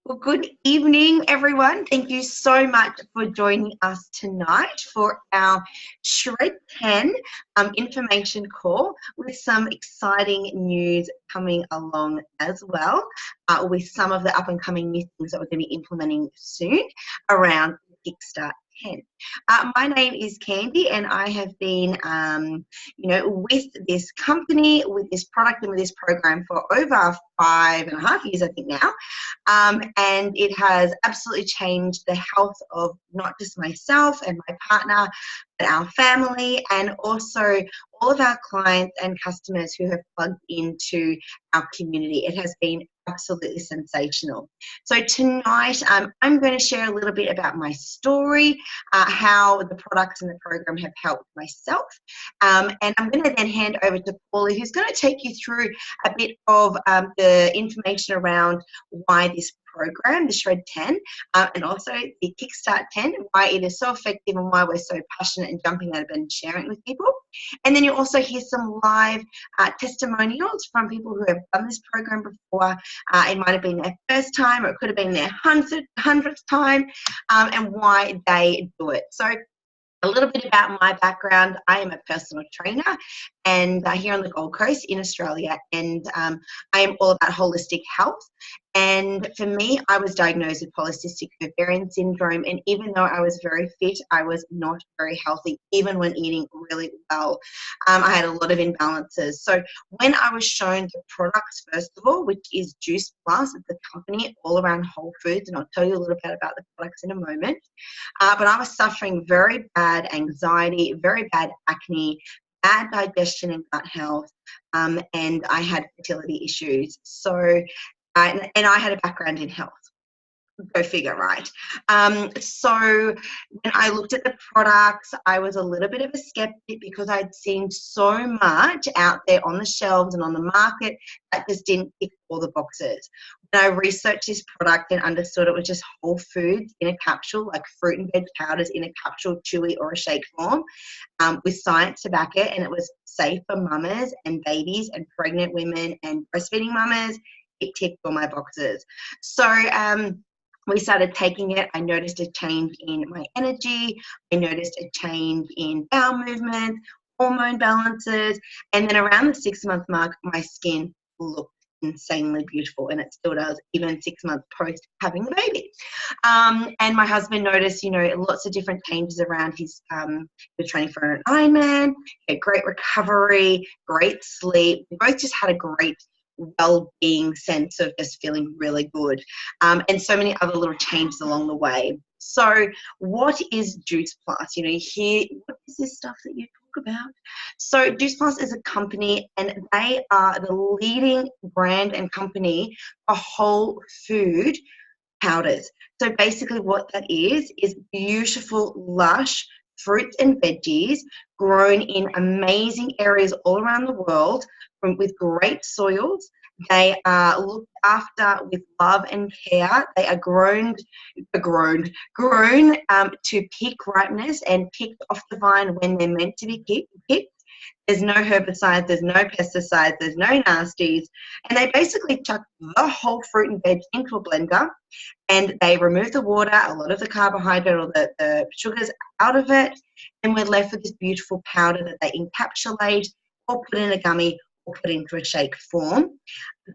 Well, good evening, everyone. Thank you so much for joining us tonight for our Shred 10 information call with some exciting news coming along as well, with some of the up and coming new things that we're going to be implementing soon around Kickstart 10. My name is Candy, and I have been, with this company, with this product, and with this program for over 5.5 years, I think now. And it has absolutely changed the health of not just myself and my partner, but our family, and also all of our clients and customers who have plugged into our community. It has been absolutely sensational. So tonight, I'm going to share a little bit about my story, how the products and the program have helped myself, and I'm going to then hand over to Paulie, who's going to take you through a bit of the information around why this program, the Shred 10, and also the Kickstart 10, why it is so effective and why we're so passionate and jumping out of bed and sharing it with people. And then you'll also hear some live testimonials from people who have done this program before. It might have been their first time, or it could have been their hundredth time, and why they do it. So a little bit about my background. I am a personal trainer and here on the Gold Coast in Australia, and I am all about holistic health. And for me, I was diagnosed with polycystic ovarian syndrome, and even though I was very fit, I was not very healthy, even when eating really well. I had a lot of imbalances. So when I was shown the products, first of all, which is Juice Plus, it's a company all around whole foods, and I'll tell you a little bit about the products in a moment. But I was suffering very bad anxiety, very bad acne, bad digestion and gut health, and I had fertility issues. So, and I had a background in health. Go figure, right? So when I looked at the products, I was a little bit of a skeptic because I'd seen so much out there on the shelves and on the market that just didn't tick all the boxes. When I researched this product and understood it was just whole foods in a capsule, like fruit and veg powders in a capsule, chewy, or a shake form, with science to back it, and it was safe for mamas and babies and pregnant women and breastfeeding mamas, it ticked all my boxes. So, we started taking it. I noticed a change in my energy. I noticed a change in bowel movement, hormone balances. And then around the 6-month mark, my skin looked insanely beautiful, and it still does, even 6 months post having the baby. And my husband noticed, lots of different changes around his, he was training for an Ironman, he had great recovery, great sleep. We both just had a great well-being sense of just feeling really good, and so many other little changes along the way. So what is Juice Plus? You hear, what is this stuff that you talk about? So Juice Plus is a company, and they are the leading brand and company for whole food powders. So basically what that is beautiful, lush fruits and veggies grown in amazing areas all around the world with great soils. They are looked after with love and care. They are grown to peak ripeness and picked off the vine when they're meant to be picked. There's no herbicides, there's no pesticides, there's no nasties. And they basically chuck the whole fruit and veg into a blender, and they remove the water, a lot of the carbohydrate or the sugars out of it, and we're left with this beautiful powder that they encapsulate or put in a gummy or put into a shake form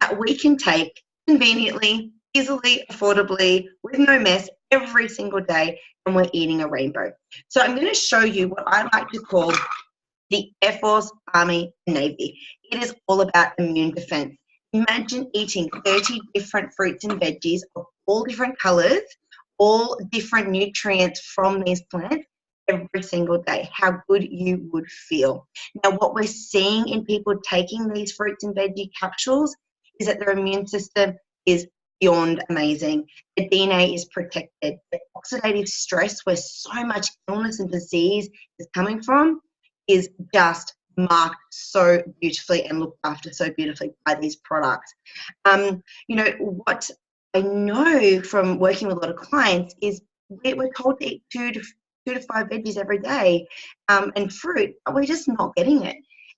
that we can take conveniently, easily, affordably, with no mess every single day, and we're eating a rainbow. So I'm going to show you what I like to call the Air Force, Army, and Navy. It is all about immune defense. Imagine eating 30 different fruits and veggies of all different colors, all different nutrients from these plants every single day. How good you would feel. Now, what we're seeing in people taking these fruits and veggie capsules is that their immune system is beyond amazing. The DNA is protected. The oxidative stress, where so much illness and disease is coming from, is just marked so beautifully and looked after so beautifully by these products. What I know from working with a lot of clients is we're told to eat two to five veggies every day, and fruit, but we're just not getting it.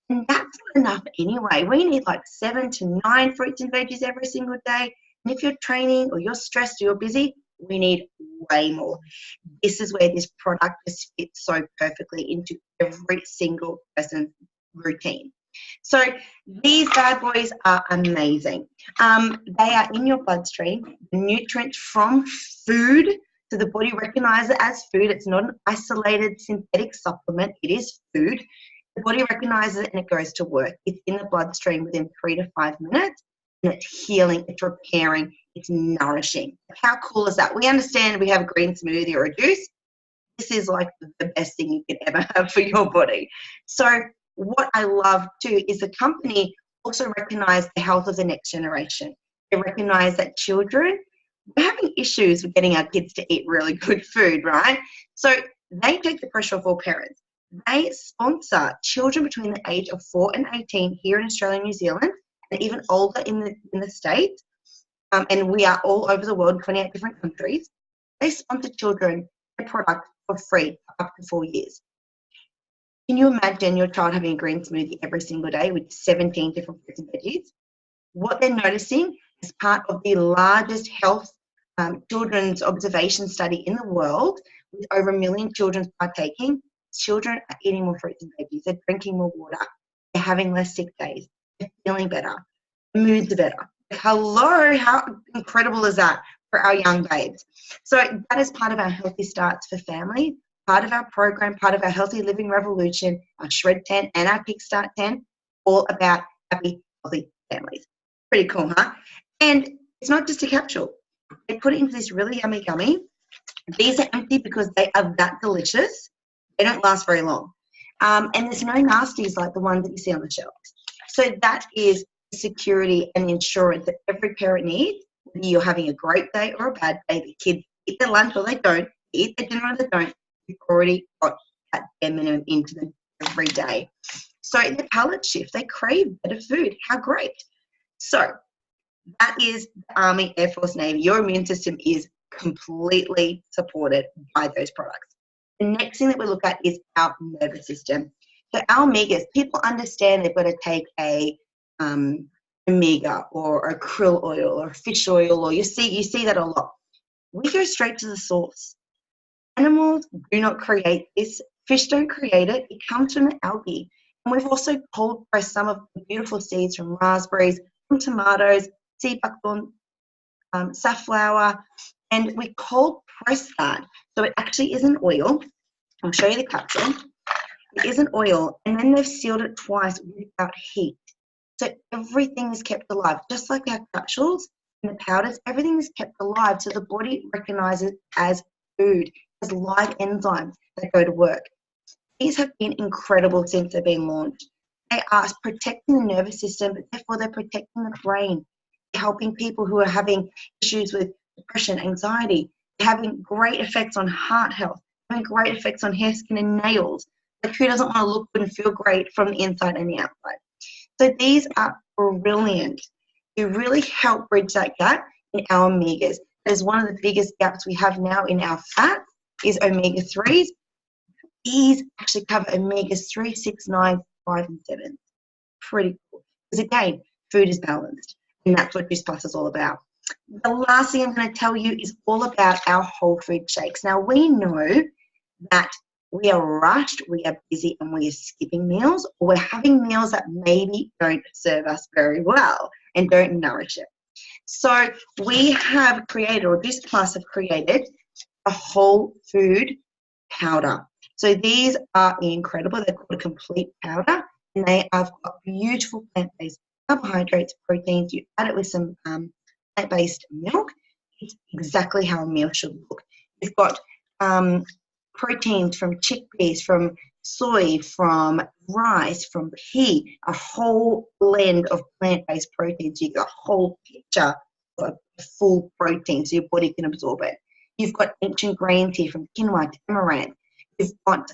And that's not enough anyway. We need like 7 to 9 fruits and veggies every single day. And if you're training or you're stressed or you're busy, we need way more. This is where this product just fits so perfectly into every single person's routine. So these bad boys are amazing. They are in your bloodstream, nutrients from food, so the body recognizes it as food. It's not an isolated synthetic supplement. It is food. The body recognizes it and it goes to work. It's in the bloodstream within 3 to 5 minutes, and it's healing, it's repairing, it's nourishing. How cool is that? We understand we have a green smoothie or a juice. This is like the best thing you can ever have for your body. So what I love too is the company also recognize the health of the next generation. They recognize that children, we're having issues with getting our kids to eat really good food, right? So they take the pressure off all parents. They sponsor children between the age of 4 and 18 here in Australia and New Zealand, and even older in the States. And we are all over the world, 28 different countries. They sponsor children a product for free for up to 4 years. Can you imagine your child having a green smoothie every single day with 17 different fruits and veggies? What they're noticing as part of the largest health children's observation study in the world, with over 1 million children partaking, children are eating more fruits and veggies, they're drinking more water, they're having less sick days, they're feeling better, their moods are better. Hello, how incredible is that for our young babes? So that is part of our Healthy Starts for Family, part of our program, part of our Healthy Living Revolution, our Shred 10 and our Kickstart 10, all about happy, healthy families. Pretty cool, huh? And it's not just a capsule. They put it into this really yummy gummy. These are empty because they are that delicious. They don't last very long. And there's no nasties like the ones that you see on the shelves. So that is the security and the insurance that every parent needs. Whether you're having a great day or a bad day, the kids eat their lunch or they don't, eat their dinner or they don't, you've already got that bare minimum into them every day. So the palate shift, they crave better food. How great. So that is the Army, Air Force, Navy. Your immune system is completely supported by those products. The next thing that we look at is our nervous system. So our omegas, people understand they've got to take a omega or a krill oil or fish oil, or you see that a lot. We go straight to the source. Animals do not create this. Fish don't create it. It comes from the algae. And we've also cold pressed some of the beautiful seeds from raspberries, from tomatoes, sea buckthorn, safflower, and we cold press that. So it actually is an oil. I'll show you the capsule. It is an oil, and then they've sealed it twice without heat. So everything is kept alive, just like our capsules and the powders, everything is kept alive so the body recognizes it as food, as live enzymes that go to work. These have been incredible since they've been launched. They are protecting the nervous system, but therefore they're protecting the brain, helping people who are having issues with depression, anxiety, having great effects on heart health, having great effects on hair, skin, and nails. Like, who doesn't want to look good and feel great from the inside and the outside? So these are brilliant. They really help bridge that gap in our omegas. That is one of the biggest gaps we have now in our fat is omega-3s. These actually cover omegas 3, 6, 9, 5, and 7. Pretty cool. Because again, food is balanced, and that's what Juice Plus is all about. The last thing I'm going to tell you is all about our whole food shakes. Now, we know that we are rushed, we are busy, and we are skipping meals, or we're having meals that maybe don't serve us very well and don't nourish it. So we have created, or Juice Plus have created, a whole food powder. So these are incredible. They're called a complete powder, and they have got beautiful plant-based carbohydrates, proteins. You add it with some plant-based milk. It's exactly how a meal should look. You've got proteins from chickpeas, from soy, from rice, from pea, a whole blend of plant-based proteins. You get a whole picture of a full protein so your body can absorb it. You've got ancient grains here from quinoa to amaranth. You've got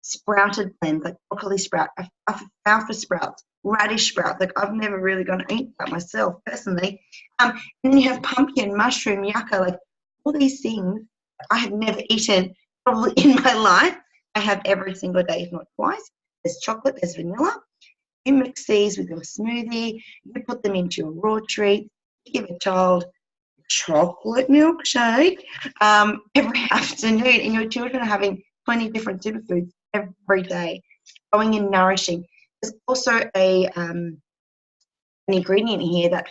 sprouted blends like broccoli sprout, alfalfa sprouts, radish sprouts. Like, I've never really gone to eat that myself personally. And then you have pumpkin, mushroom, yucca, like all these things I have never eaten probably in my life. I have every single day, if not twice. There's chocolate, there's vanilla. You mix these with your smoothie. You put them into your raw treats. give a child chocolate milkshake every afternoon, and your children are having 20 different superfoods every day, growing and nourishing. There's also an ingredient here that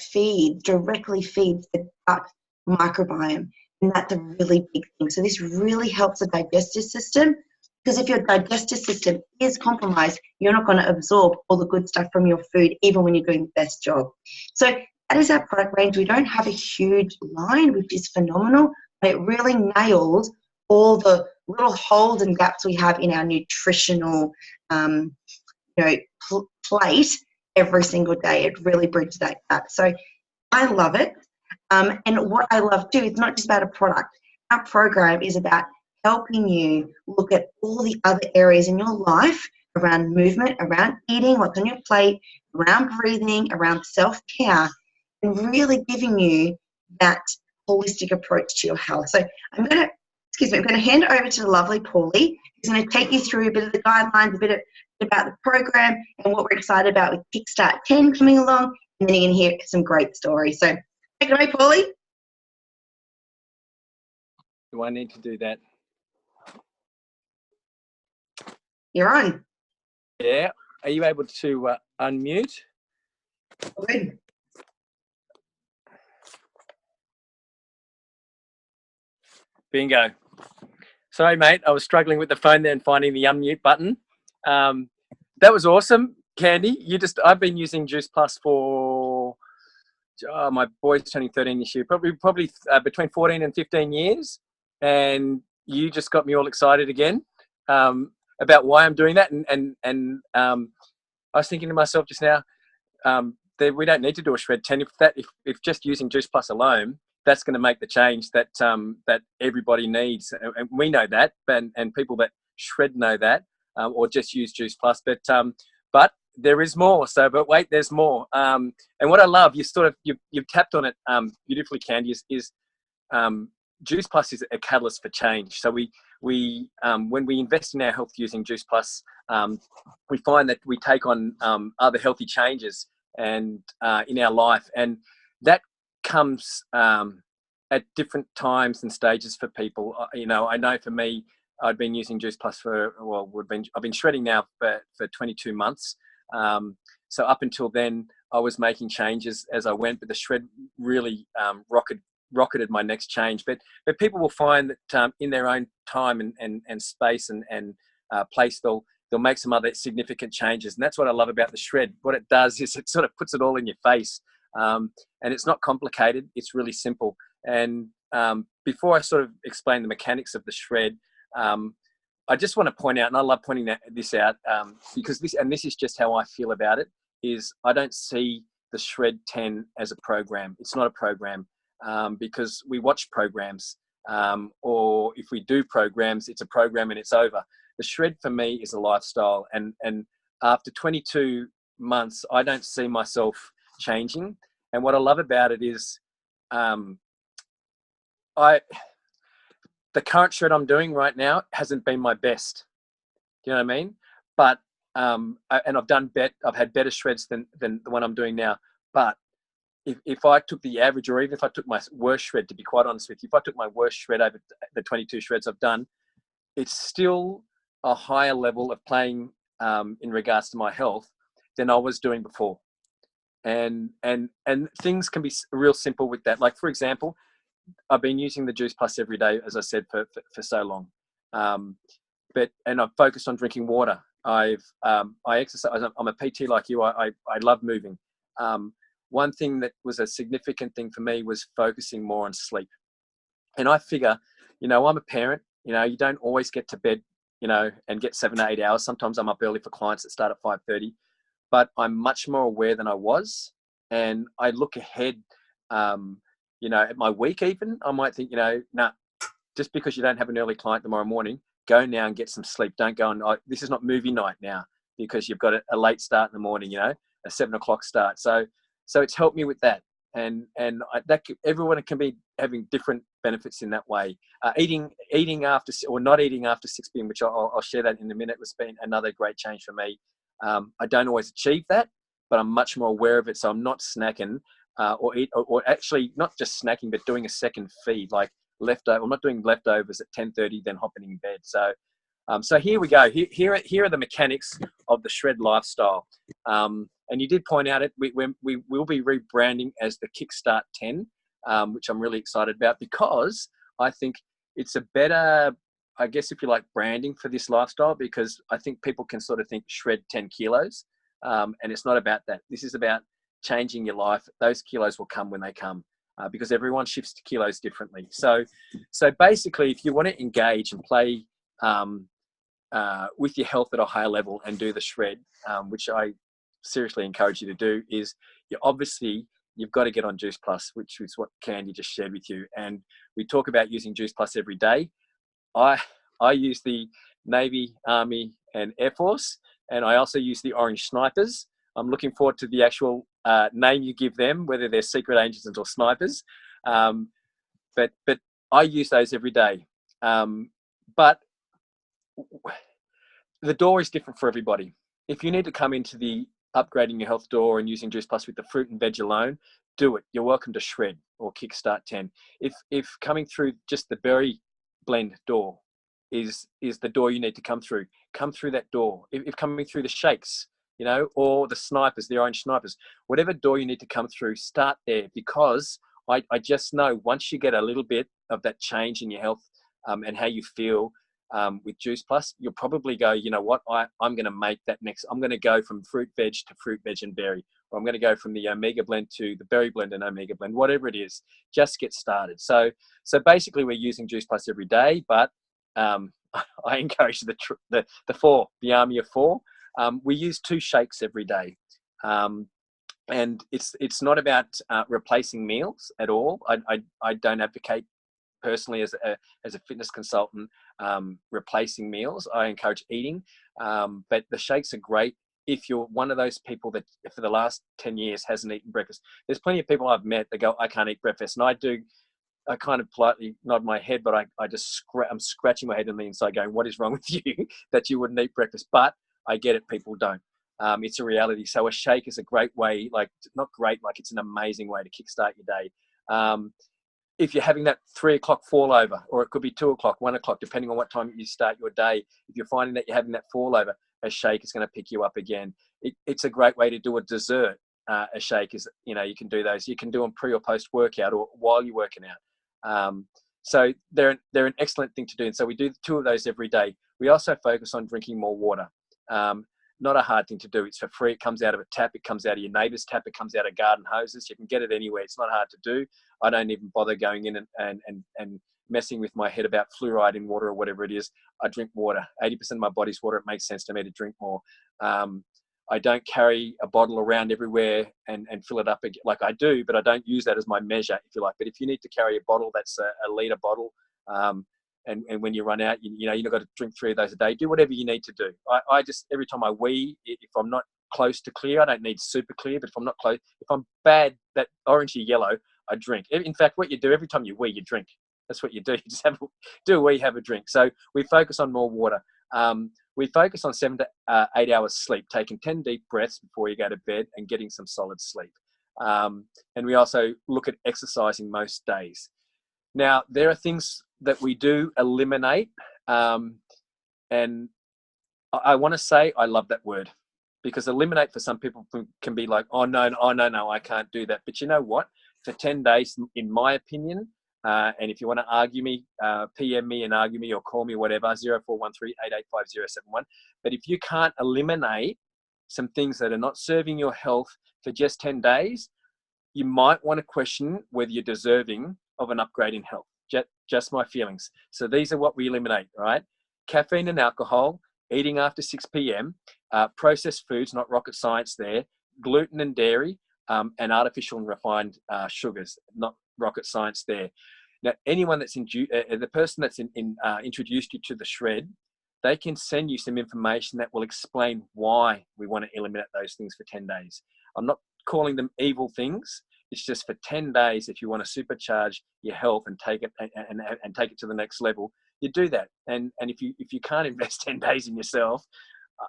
directly feeds the gut microbiome, and that's a really big thing. So this really helps the digestive system, because if your digestive system is compromised, you're not going to absorb all the good stuff from your food, even when you're doing the best job. So that is our product range. We don't have a huge line, which is phenomenal, but it really nails all the little holes and gaps we have in our nutritional plate every single day. It really bridges that gap. So I love it. And what I love too, it's not just about a product. Our program is about helping you look at all the other areas in your life around movement, around eating, what's on your plate, around breathing, around self-care, and really giving you that holistic approach to your health. So I'm going to hand it over to the lovely Paulie, who's going to take you through a bit of the guidelines, a bit about the program and what we're excited about with Kickstart 10 coming along, and then you're going to hear some great stories. So take it away, Paulie. Do I need to do that? You're on. Yeah. Are you able to unmute? Good. Bingo. Sorry, mate. I was struggling with the phone there and finding the unmute button. That was awesome, Candy. I've been using Juice Plus for my boy's turning 13 this year, probably between 14 and 15 years, and you just got me all excited again about why I'm doing that. And I was thinking to myself just now that we don't need to do a Shred 10 if just using Juice Plus alone. That's going to make the change that everybody needs, and we know that, and people that shred know that, or just use Juice Plus. But there is more. But wait, there's more. And what I love, you've tapped on it beautifully, Candy. Is Juice Plus is a catalyst for change. So we when we invest in our health using Juice Plus, we find that we take on other healthy changes and in our life, and that comes at different times and stages for people. I know for me, I'd been using Juice Plus I've been shredding now for 22 months. So up until then, I was making changes as I went, but the shred really rocketed my next change. But people will find that in their own time and space and place, they'll make some other significant changes. And that's what I love about the shred. What it does is it sort of puts it all in your face. And it's not complicated. It's really simple. And before I sort of explain the mechanics of the shred, I just want to point out, and I love pointing this out, because this is just how I feel about it, is I don't see the Shred 10 as a program. It's not a program, because we watch programs, or if we do programs, it's a program and it's over. The shred for me is a lifestyle, and after 22 months, I don't see myself changing. And what I love about it is the current shred I'm doing right now hasn't been my best. Do you know what I mean? But and I've had better shreds than the one I'm doing now. But if I took the average, or even if I took my worst shred, to be quite honest with you, if I took my worst shred over the 22 shreds I've done, it's still a higher level of playing in regards to my health than I was doing before. And things can be real simple with that. Like, for example, I've been using the Juice Plus every day, as I said, for so long. And I've focused on drinking water. I exercise. I'm a PT like you. I love moving. One thing that was a significant thing for me was focusing more on sleep. And I figure, I'm a parent. You don't always get to bed, and get 7 to 8 hours. Sometimes I'm up early for clients that start at 5:30. But I'm much more aware than I was, and I look ahead. At my week, even I might think, just because you don't have an early client tomorrow morning, go now and get some sleep. Don't go this is not movie night now because you've got a late start in the morning, a 7 o'clock start. So it's helped me with that. And everyone can be having different benefits in that way. Eating after, or not eating after 6 p.m., which I'll share that in a minute, has been another great change for me. I don't always achieve that, but I'm much more aware of it. So I'm not snacking, or eat, or actually not just snacking, but doing a second feed, like leftover. I'm not doing leftovers at 10:30, then hopping in bed. So here we go. Here are the mechanics of the Shred lifestyle. And you did point out it. We will be rebranding as the Kickstart 10, which I'm really excited about, because I think it's a better, I guess, if you like, branding for this lifestyle, because I think people can sort of think shred 10 kilos. And it's not about that. This is about changing your life. Those kilos will come when they come, because everyone shifts to kilos differently. So basically, if you want to engage and play with your health at a higher level and do the shred, which I seriously encourage you to do, is you've got to get on Juice Plus, which is what Candy just shared with you. And we talk about using Juice Plus every day. I use the Navy, Army, and Air Force, and I also use the Orange Snipers. I'm looking forward to the actual name you give them, whether they're secret agents or snipers. But I use those every day. But the door is different for everybody. If you need to come into the upgrading your health door and using Juice Plus with the fruit and veg alone, do it. You're welcome to Shred or Kickstart 10. If coming through just the berry blend door is the door you need to come through that door. If coming through the shakes, or the snipers, the Orange Snipers, whatever door you need to come through, start there, because I just know once you get a little bit of that change in your health and how you feel with Juice Plus, you'll probably go, you know what, I'm going to make that next. I'm going to go from fruit, veg to fruit, veg and berry, or I'm going to go from the Omega blend to the berry blend and Omega blend, whatever it is, just get started. So basically we're using Juice Plus every day, but I encourage the Army of 4. We use 2 shakes every day. And it's not about replacing meals at all. I don't advocate personally as a fitness consultant replacing meals. I encourage eating, but the shakes are great if you're one of those people that for the last 10 years hasn't eaten breakfast. There's plenty of people I've met that go, I can't eat breakfast, and I kind of politely nod my head, but I'm scratching my head on the inside going, what is wrong with you that you wouldn't eat breakfast? But I get it, people don't. It's a reality. So a shake is a great way, not great, it's an amazing way to kickstart your day. If you're having that 3 o'clock fall over, or it could be 2 o'clock, 1 o'clock, depending on what time you start your day, if you're finding that you're having that fall over, a shake is going to pick you up again. It's a great way to do a dessert. A shake is, you can do those. You can do them pre or post workout or while you're working out. So they're an excellent thing to do. And so we do 2 of those every day. We also focus on drinking more water. Not a hard thing to do. It's for free. It comes out of a tap. It comes out of your neighbour's tap. It comes out of garden hoses. You can get it anywhere. It's not hard to do. I don't even bother going in and messing with my head about fluoride in water or whatever it is. I drink water. 80% of my body's water. It makes sense to me to drink more. I don't carry a bottle around everywhere and fill it up again. Like I do, but I don't use that as my measure, if you like. But if you need to carry a bottle that's a litre bottle, and when you run out, you've got to drink 3 of those a day. Do whatever you need to do. I just, every time I wee, if I'm not close to clear, I don't need super clear, but if I'm not close, if I'm bad, that orangey yellow, I drink. In fact, what you do every time you wee, you drink. That's what you do. You just do a wee, have a drink. So we focus on more water. We focus on 7 to 8 hours sleep, taking 10 deep breaths before you go to bed and getting some solid sleep. And we also look at exercising most days. Now, there are things that we do eliminate. And I want to say I love that word, because eliminate for some people can be like, oh, no, I can't do that. But you know what? For 10 days, in my opinion, and if you want to argue me, PM me and argue me or call me, whatever, 0413-885071. But if you can't eliminate some things that are not serving your health for just 10 days, you might want to question whether you're deserving of an upgrade in health. Just my feelings. So these are what we eliminate, right? Caffeine and alcohol, eating after 6 p.m., processed foods, not rocket science there, gluten and dairy, and artificial and refined sugars, not rocket science there. Now, anyone that's the person that's introduced you to the shred, they can send you some information that will explain why we want to eliminate those things for 10 days. I'm not calling them evil things. It's just for 10 days, if you want to supercharge your health and take it and take it to the next level, you do that. And if you can't invest 10 days in yourself,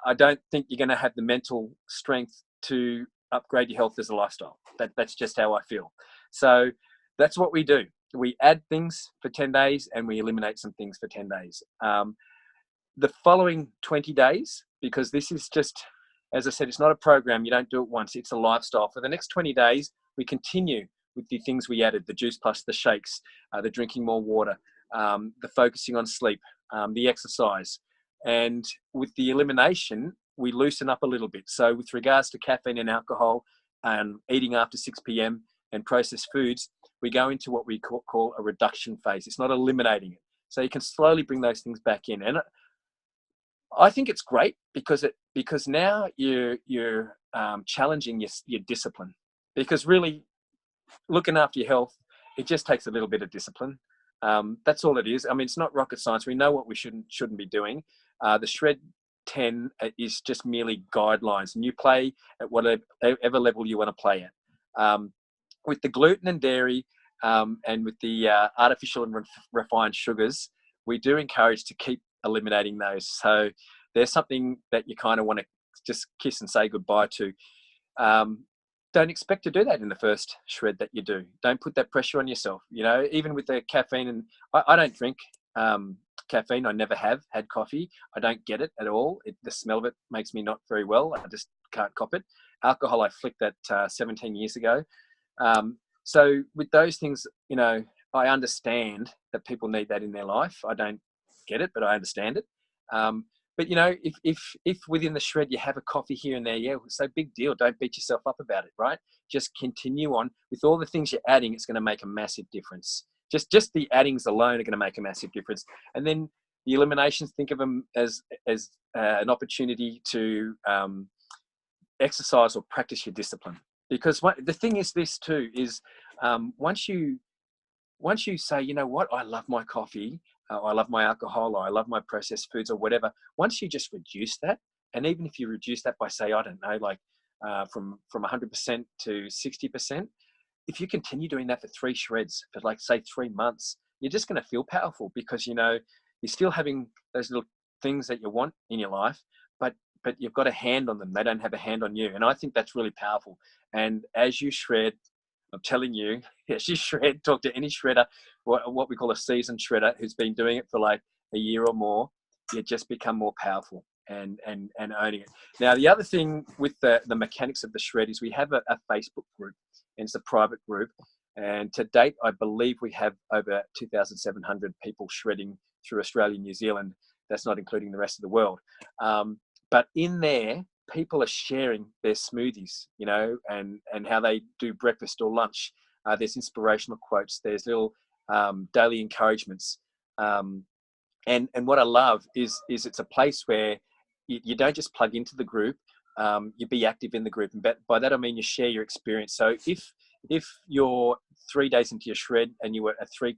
I don't think you're going to have the mental strength to upgrade your health as a lifestyle. That's just how I feel. So that's what we do. We add things for 10 days and we eliminate some things for 10 days. The following 20 days, because this is just, as I said, it's not a program. You don't do it once. It's a lifestyle. For the next 20 days, we continue with the things we added, the Juice Plus, the shakes, the drinking more water, the focusing on sleep, the exercise. And with the elimination, we loosen up a little bit. So with regards to caffeine and alcohol and eating after 6 p.m. and processed foods, we go into what we call a reduction phase. It's not eliminating it. So you can slowly bring those things back in. And I think it's great because now you're challenging your discipline. Because really, looking after your health, it just takes a little bit of discipline. That's all it is. I mean, it's not rocket science. We know what we shouldn't be doing. The Shred 10 is just merely guidelines, and you play at whatever level you want to play at. With the gluten and dairy and with the artificial and refined sugars, we do encourage to keep eliminating those. So there's something that you kind of want to just kiss and say goodbye to. Don't expect to do that in the first shred that you do. Don't put that pressure on yourself. You know, even with the caffeine, and I don't drink caffeine. I never have had coffee. I don't get it at all. The smell of it makes me not very well. I just can't cop it. Alcohol, I flicked that 17 years ago. So with those things, you know, I understand that people need that in their life. I don't get it, but I understand it. But, you know, if within the shred you have a coffee here and there, yeah, so big deal. Don't beat yourself up about it, right? Just continue on. With all the things you're adding, it's going to make a massive difference. Just the addings alone are going to make a massive difference. And then the eliminations, think of them as an opportunity to exercise or practice your discipline. Because the thing is this too, is once you say, you know what, I love my coffee, I love my alcohol, or I love my processed foods or whatever, once you just reduce that, and even if you reduce that by, say, I don't know, like from 100% to 60%, if you continue doing that for 3 shreds for, like, say, 3 months, you're just going to feel powerful because, you know, you're still having those little things that you want in your life, but you've got a hand on them. They don't have a hand on you. And I think that's really powerful. And as you shred, I'm telling you, as you shred, talk to any shredder, what we call a seasoned shredder who's been doing it for like a year or more, you just become more powerful and owning it. Now, the other thing with the mechanics of the shred is we have a Facebook group, and it's a private group. And to date, I believe we have over 2,700 people shredding through Australia and New Zealand. That's not including the rest of the world. But in there, people are sharing their smoothies, you know, and how they do breakfast or lunch. There's inspirational quotes. There's little daily encouragements. And what I love is it's a place where you don't just plug into the group. You be active in the group. And by that, I mean you share your experience. So if you're 3 days into your shred and you were a 3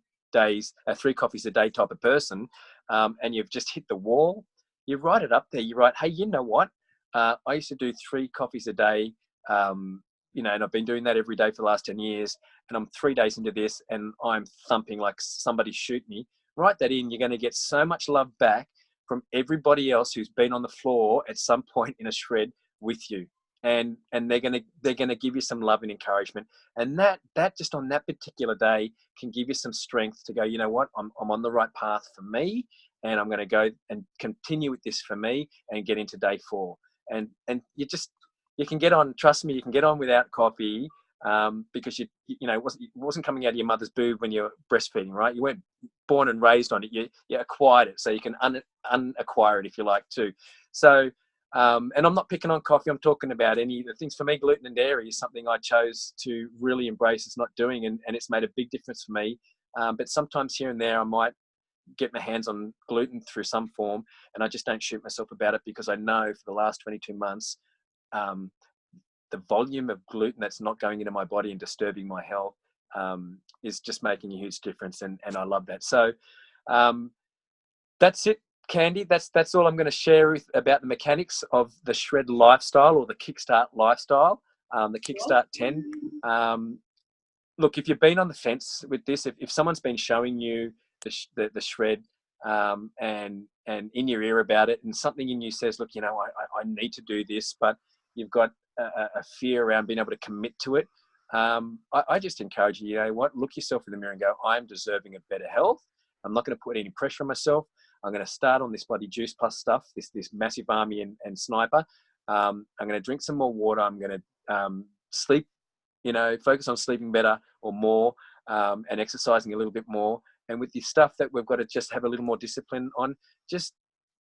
coffees a day type of person, and you've just hit the wall, you write it up there. You write, hey, you know what? I used to do 3 coffees a day, you know, and I've been doing that every day for the last 10 years. And I'm 3 days into this and I'm thumping like somebody shoot me. Write that in. You're going to get so much love back from everybody else who's been on the floor at some point in a shred with you. And they're going to give you some love and encouragement. And that just on that particular day can give you some strength to go, you know what, I'm on the right path for me. And I'm going to go and continue with this for me and get into day 4. And you can get on, trust me, you can get on without coffee because you know, it wasn't coming out of your mother's boob when you're breastfeeding, right? You weren't born and raised on it. You acquired it, so you can unacquire it if you like too. So, and I'm not picking on coffee. I'm talking about any of the things. For me, gluten and dairy is something I chose to really embrace. It's not doing, and it's made a big difference for me. But sometimes here and there, I might get my hands on gluten through some form, and I just don't shoot myself about it because I know for the last 22 months, the volume of gluten that's not going into my body and disturbing my health is just making a huge difference, and I love that. So that's it, Candy. That's all I'm going to share about the mechanics of the Shred lifestyle, or the Kickstart lifestyle, the Kickstart 10. Look, if you've been on the fence with this, if someone's been showing you the Shred and in your ear about it, and something in you says, look, you know, I need to do this, but you've got a fear around being able to commit to it. I just encourage you, you know what, look yourself in the mirror and go, I'm deserving of better health. I'm not going to put any pressure on myself. I'm going to start on this bloody Juice Plus stuff, this massive army and sniper. I'm going to drink some more water. I'm going to sleep, you know, focus on sleeping better or more, and exercising a little bit more. And with the stuff that we've got to just have a little more discipline on, just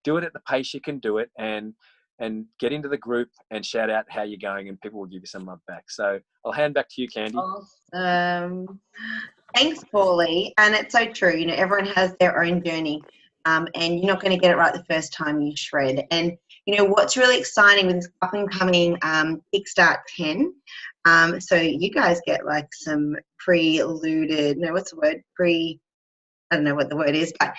do it at the pace you can do it, and get into the group and shout out how you're going, and people will give you some love back. So I'll hand back to you, Candy. Awesome. Thanks, Paulie. And it's so true. You know, everyone has their own journey, and you're not going to get it right the first time you shred. And you know what's really exciting with this up and coming Kickstart 10. So you guys get like some preluded. No, what's the word? I don't know what the word is, but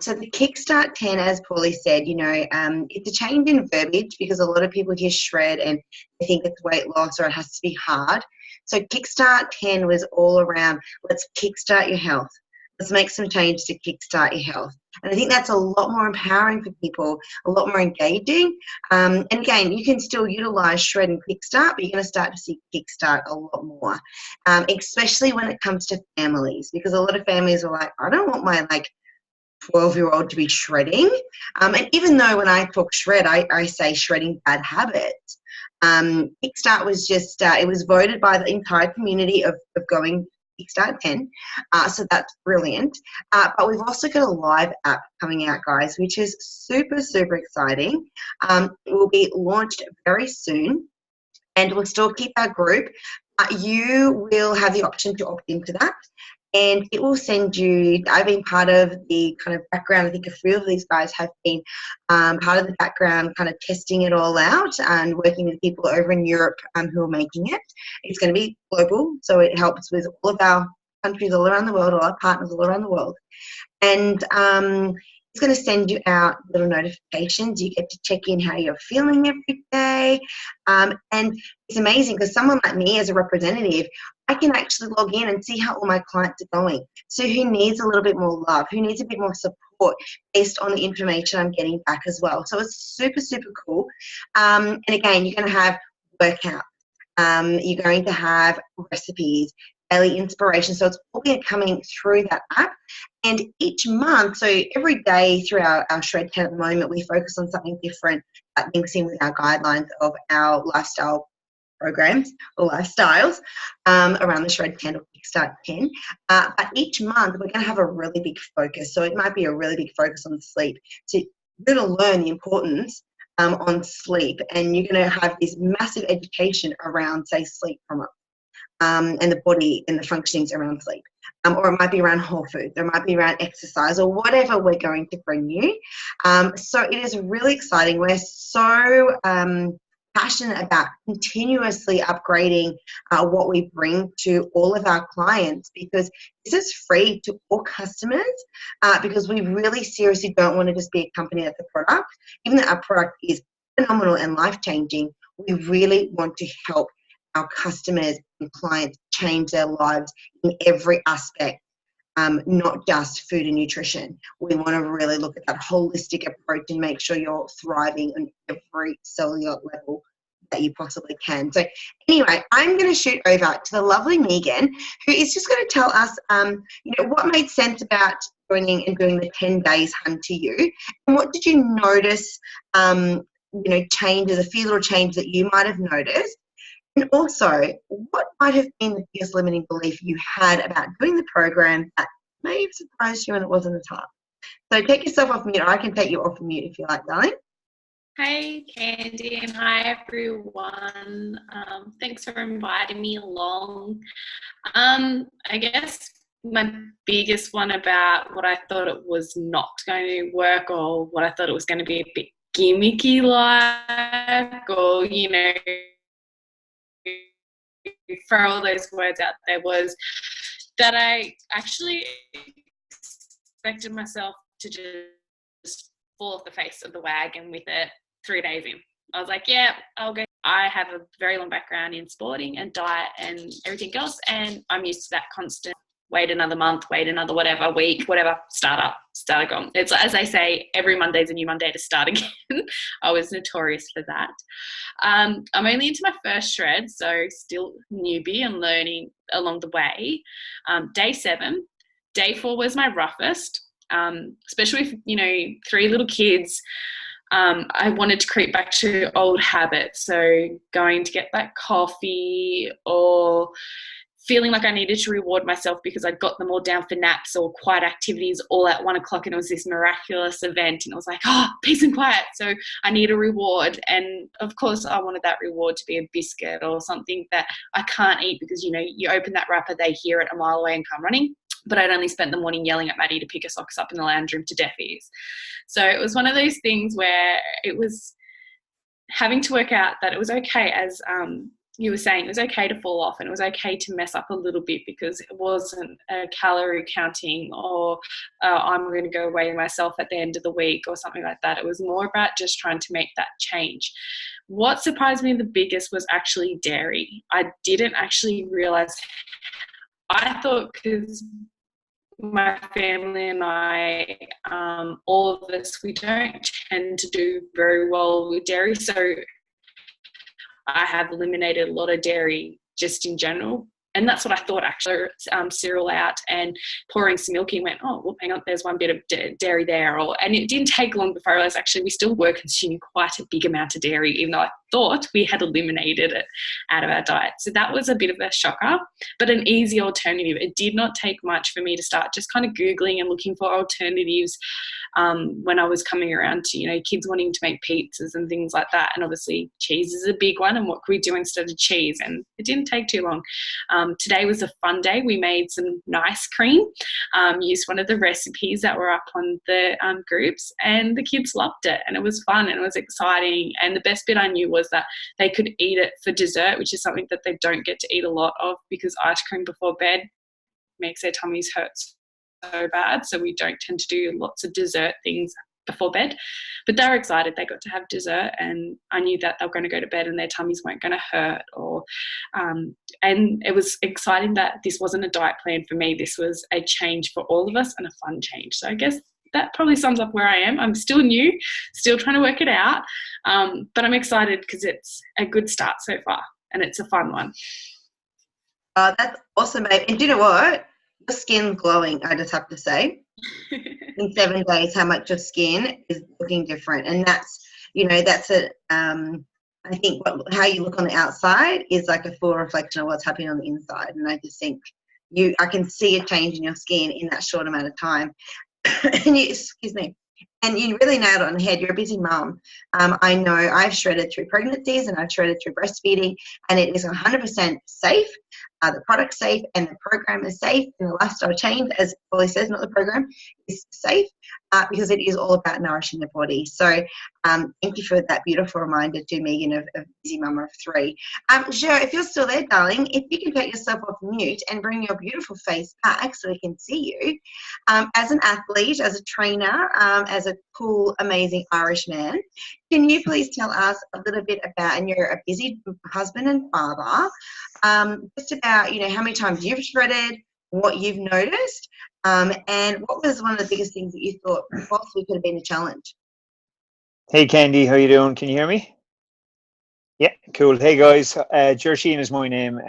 so the Kickstart 10, as Paulie said, you know, it's a change in verbiage because a lot of people hear shred and they think it's weight loss or it has to be hard. So Kickstart 10 was all around, let's kickstart your health. Let's make some change to kickstart your health. And I think that's a lot more empowering for people, a lot more engaging. And again, you can still utilize shred and kickstart, but you're going to start to see kickstart a lot more, especially when it comes to families, because a lot of families are like, I don't want my 12-year-old to be shredding. And even though when I talk shred, I say shredding bad habits. Kickstart was just, it was voted by the entire community of going Kickstart 10, so that's brilliant. But we've also got a live app coming out, guys, which is super, super exciting. It will be launched very soon, and we'll still keep our group. You will have the option to opt into that, and it will send you, I've been part of the kind of background, I think a few of these guys have been part of the background kind of testing it all out and working with people over in Europe who are making it. It's going to be global, so it helps with all of our countries all around the world, all our partners all around the world. And it's going to send you out little notifications. You get to check in how you're feeling every day. And it's amazing because someone like me as a representative, I can actually log in and see how all my clients are going. So who needs a little bit more love, who needs a bit more support based on the information I'm getting back as well. So it's super, super cool. And again, you're going to have workouts. You're going to have recipes, daily inspiration. So it's all coming through that app. And each month, so every day through our Shred 10 at the moment, we focus on something different that links in with our guidelines of our lifestyle programs or lifestyles around the Shred 10 or Kickstart 10. But each month, we're going to have a really big focus. So it might be a really big focus on sleep. So you're going to learn the importance on sleep, and you're going to have this massive education around, say, sleep from it. And the body and the functionings around sleep. Or it might be around whole foods, or it might be around exercise, or whatever we're going to bring you. So it is really exciting. We're so passionate about continuously upgrading what we bring to all of our clients, because this is free to all customers, because we really seriously don't want to just be a company that's a product. Even though our product is phenomenal and life-changing, we really want to help our customers and clients change their lives in every aspect, not just food and nutrition. We want to really look at that holistic approach and make sure you're thriving on every cellular level that you possibly can. So anyway, I'm going to shoot over to the lovely Megan, who is just going to tell us, what made sense about joining and doing the 10 days hunt to you, and what did you notice, changes, a few little changes that you might have noticed. And also, what might have been the biggest limiting belief you had about doing the program that may have surprised you when it wasn't as hard? So take yourself off mute, or I can take you off mute if you like, darling. Hey, Candy, and hi, everyone. Thanks for inviting me along. I guess my biggest one about what I thought it was not going to work, or what I thought it was going to be a bit gimmicky like, or, throw all those words out there, was that I actually expected myself to just fall off the face of the wagon with it 3 days in. I was like, yeah, I'll go. I have a very long background in sporting and diet and everything else, and I'm used to that constant wait another month, wait another whatever week, whatever, start again. It's, as they say, every Monday's a new Monday to start again. I was notorious for that. I'm only into my first shred, so still newbie and learning along the way. Day 7. Day 4 was my roughest, especially with, you know, 3 little kids. I wanted to creep back to old habits, so going to get that coffee or feeling like I needed to reward myself because I got them all down for naps or quiet activities all at 1 o'clock, and it was this miraculous event, and it was like, peace and quiet, so I need a reward. And of course I wanted that reward to be a biscuit or something that I can't eat because, you know, you open that wrapper, they hear it a mile away and come running. But I'd only spent the morning yelling at Maddie to pick her socks up in the lounge room to deaf ears. So it was one of those things where it was having to work out that it was okay, as you were saying, it was okay to fall off, and it was okay to mess up a little bit, because it wasn't a calorie counting or I'm going to go weigh myself at the end of the week or something like that. It was more about just trying to make that change. What surprised me the biggest was actually dairy. I didn't actually realize. I thought, because my family and I, all of us, we don't tend to do very well with dairy. So I have eliminated a lot of dairy just in general. And that's what I thought, actually. Cereal out and pouring some milk in, went, oh, well, hang on, there's one bit of dairy there. And it didn't take long before I realised, actually, we still were consuming quite a big amount of dairy, even though I thought we had eliminated it out of our diet. So that was a bit of a shocker, but an easy alternative. It did not take much for me to start just kind of Googling and looking for alternatives when I was coming around to, you know, kids wanting to make pizzas and things like that. And obviously cheese is a big one, and what could we do instead of cheese? And it didn't take too long. Today was a fun day. We made some nice cream, used one of the recipes that were up on the groups, and the kids loved it, and it was fun and it was exciting. And the best bit I knew was that they could eat it for dessert, which is something that they don't get to eat a lot of, because ice cream before bed makes their tummies hurt so bad. So we don't tend to do lots of dessert things before bed. But they were excited. They got to have dessert, and I knew that they were going to go to bed and their tummies weren't going to hurt. And it was exciting that this wasn't a diet plan for me. This was a change for all of us, and a fun change. So I guess that probably sums up where I am. I'm still new, still trying to work it out, but I'm excited because it's a good start so far, and it's a fun one. That's awesome, babe. And do you know what? Your skin's glowing, I just have to say. In 7 days, how much your skin is looking different. And that's, you know, that's I think how you look on the outside is like a full reflection of what's happening on the inside. And I just think I can see a change in your skin in that short amount of time. And you really nailed it on the head. You're a busy mum. I know I've shredded through pregnancies and I've shredded through breastfeeding, and it is 100% safe. The product's safe and the program is safe, and the lifestyle change, as Polly says, not the program, is safe because it is all about nourishing the body. So thank you for that beautiful reminder to Megan of busy mama of 3. Jo, if you're still there, darling, if you can take yourself off mute and bring your beautiful face back so we can see you. As an athlete, as a trainer, as a cool, amazing Irish man, can you please tell us a little bit about, and you're a busy husband and father, just about, you know, how many times you've shredded, what you've noticed, and what was one of the biggest things that you thought possibly could have been a challenge? Hey Candy, how you doing? Can you hear me? Yeah, cool. Hey guys, Jersheen is my name.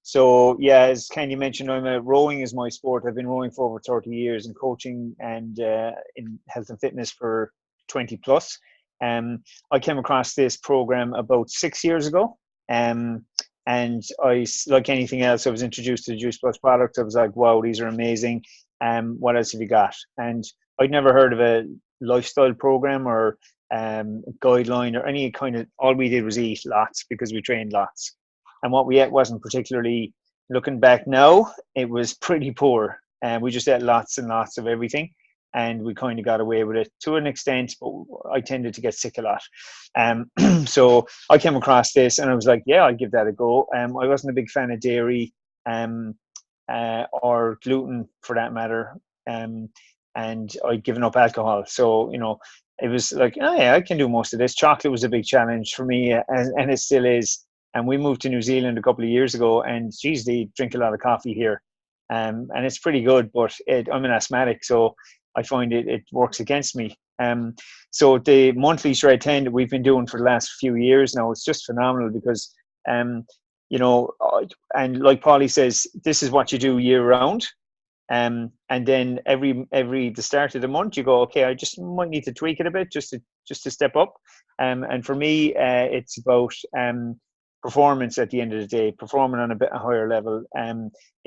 So yeah, as Candy mentioned, rowing is my sport. I've been rowing for over 30 years and coaching and in health and fitness for 20 plus. I came across this program about 6 years ago. And I, like anything else, I was introduced to the Juice Plus products. I was like, wow, these are amazing. What else have you got? And I'd never heard of a lifestyle program or guideline or any kind of, all we did was eat lots because we trained lots. And what we ate wasn't particularly, looking back now, it was pretty poor. And we just ate lots and lots of everything. And we kind of got away with it to an extent, but I tended to get sick a lot. So I came across this and I was like, yeah, I'll give that a go. I wasn't a big fan of dairy or gluten for that matter. And I'd given up alcohol. So, you know, it was like, oh yeah, I can do most of this. Chocolate was a big challenge for me, and it still is. And we moved to New Zealand a couple of years ago, and geez, they drink a lot of coffee here. and it's pretty good. But I'm an asthmatic, so I find it works against me. So the monthly Shred 10 that we've been doing for the last few years now, it's just phenomenal because, you know, and like Polly says, this is what you do year round. And then every the start of the month you go, okay, I just might need to tweak it a bit just to step up. And for me, it's about performance at the end of the day, performing on a bit higher level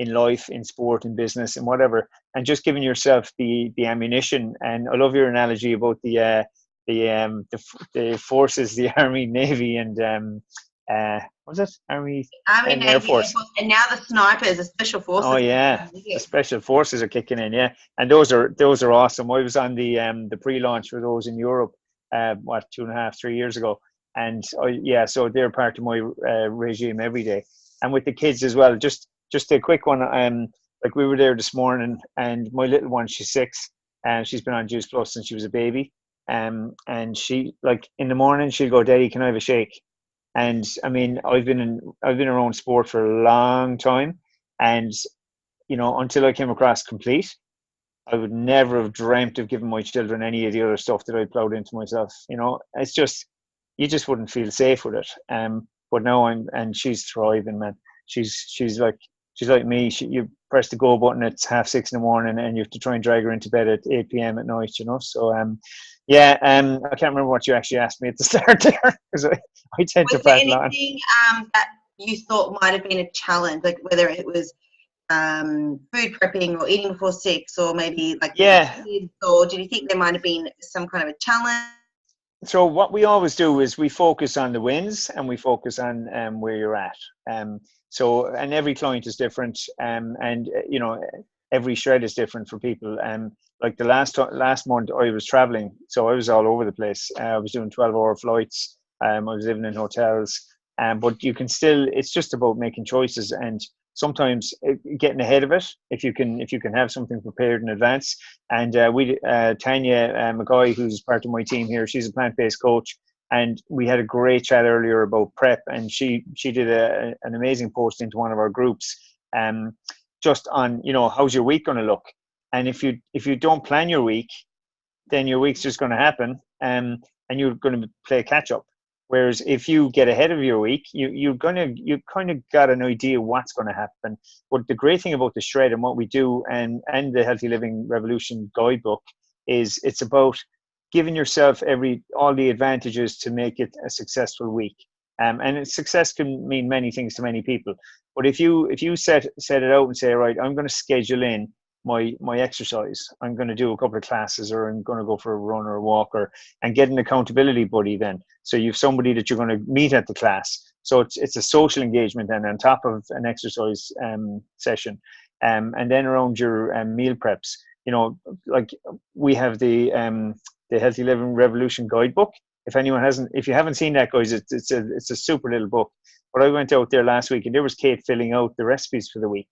in life, in sport, in business, and whatever, and just giving yourself the ammunition. And I love your analogy about the forces, the Army, Navy, and what was it? Army and Navy, Air Force. and now the snipers, the special forces. Oh yeah, the special forces are kicking in, yeah, and those are awesome. I was on the pre-launch for those in Europe, 2.5-3 years ago, and so they're part of my regime every day, and with the kids as well. Just a quick one. Like we were there this morning, and my little one, she's 6, and she's been on Juice Plus since she was a baby, and she, like, in the morning she'll go, "Daddy, can I have a shake?" And I mean, I've been around sport for a long time, and you know, until I came across Complete, I would never have dreamt of giving my children any of the other stuff that I plowed into myself. You know, it's just, you just wouldn't feel safe with it. But now and she's thriving, man. She's like me. You press the go button at 6:30 in the morning, and you have to try and drag her into bed at 8 p.m. at night. You know, so I can't remember what you actually asked me at the start there, because I tend to prattle on. Anything that you thought might have been a challenge, like whether it was food prepping or eating before 6, or maybe like kids, or did you think there might have been some kind of a challenge? So what we always do is we focus on the wins, and we focus on where you're at. So, and every client is different, and you know, every shred is different for people. Like the last month I was traveling, so I was all over the place. I was doing 12-hour flights. I was living in hotels, but you can still, it's just about making choices, and sometimes getting ahead of it if you can have something prepared in advance. And Tanya McGoy, who's part of my team here, she's a plant-based coach, and we had a great chat earlier about prep, and she did an amazing post into one of our groups, just on, you know, how's your week going to look. And if you don't plan your week, then your week's just going to happen, and you're going to play catch up. Whereas if you get ahead of your week, you kind of got an idea what's going to happen. But the great thing about the Shred and what we do, and the Healthy Living Revolution guidebook, is it's about giving yourself all the advantages to make it a successful week. And success can mean many things to many people. But if you set it out and say, right, I'm going to schedule in my exercise, I'm going to do a couple of classes, or I'm going to go for a run or a walk, and get an accountability buddy then. So you've somebody that you're going to meet at the class. So it's a social engagement then on top of an exercise session. And then around your meal preps, you know, like we have the Healthy Living Revolution guidebook. If you haven't seen that, guys, it's a super little book. But I went out there last week, and there was Kate filling out the recipes for the week.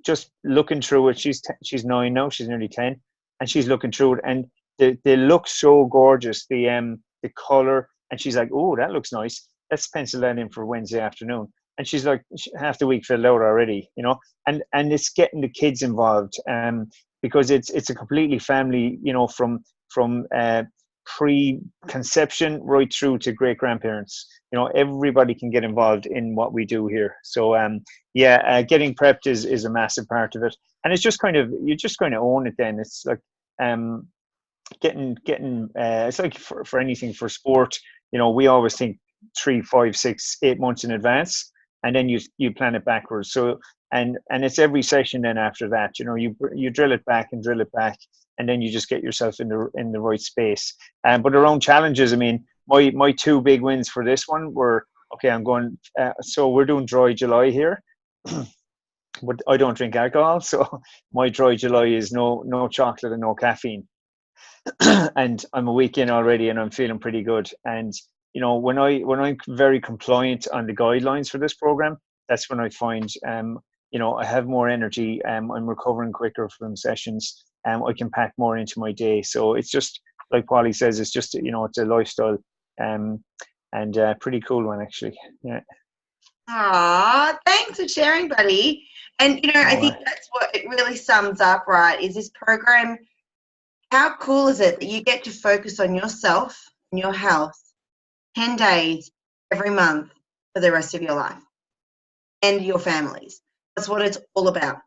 Just looking through it, she's 9 now, she's nearly 10, and she's looking through it, and they look so gorgeous, the color, and she's like, oh, that looks nice, let's pencil that in for Wednesday afternoon. And she's like, half the week filled out already, you know. And it's getting the kids involved, because it's a completely family, you know, from pre-conception right through to great grandparents. You know, everybody can get involved in what we do here. So getting prepped is a massive part of it, and it's just kind of, you just kind of own it then. It's like getting it's like for anything, for sport, you know, we always think 3, 5, 6, 8 months in advance, and then you plan it backwards. So and it's every session then after that, you know, you drill it back, and then you just get yourself in the right space. But around challenges, I mean, my 2 big wins for this one were, okay, I'm going, so we're doing Dry July here, but I don't drink alcohol, so my Dry July is no chocolate and no caffeine. And I'm a week in already, and I'm feeling pretty good. And you know, when I'm very compliant on the guidelines for this program, that's when I find you know, I have more energy, I'm recovering quicker from sessions, I can pack more into my day. So it's just like Polly says, it's just, you know, it's a lifestyle, and pretty cool one actually. Yeah. Ah, thanks for sharing, buddy. And, you know, I think that's what it really sums up, right, is this program, how cool is it that you get to focus on yourself and your health 10 days every month for the rest of your life and your families? That's what it's all about.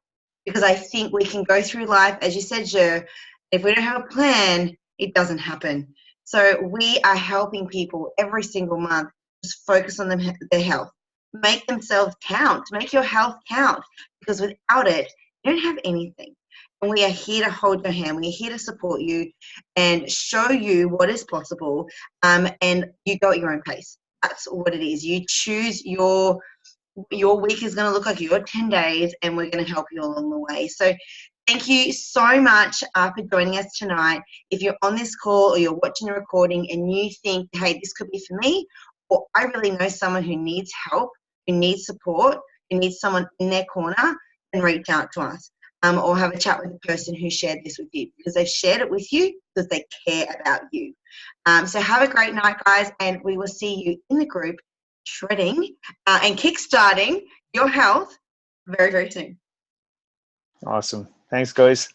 Because I think we can go through life, as you said, Jo, if we don't have a plan, it doesn't happen. So we are helping people every single month just focus on their health. Make themselves count. Make your health count. Because without it, you don't have anything. And we are here to hold your hand. We're here to support you and show you what is possible. And you go at your own pace. That's what it is. You choose your week is going to look like your 10 days, and we're going to help you along the way. So thank you so much for joining us tonight. If you're on this call or you're watching the recording and you think, hey, this could be for me, or I really know someone who needs help, who needs support, who needs someone in their corner, then reach out to us. Or have a chat with the person who shared this with you, because they've shared it with you because they care about you. So have a great night, guys, and we will see you in the group shredding and kickstarting your health very, very soon. Awesome. Thanks, guys.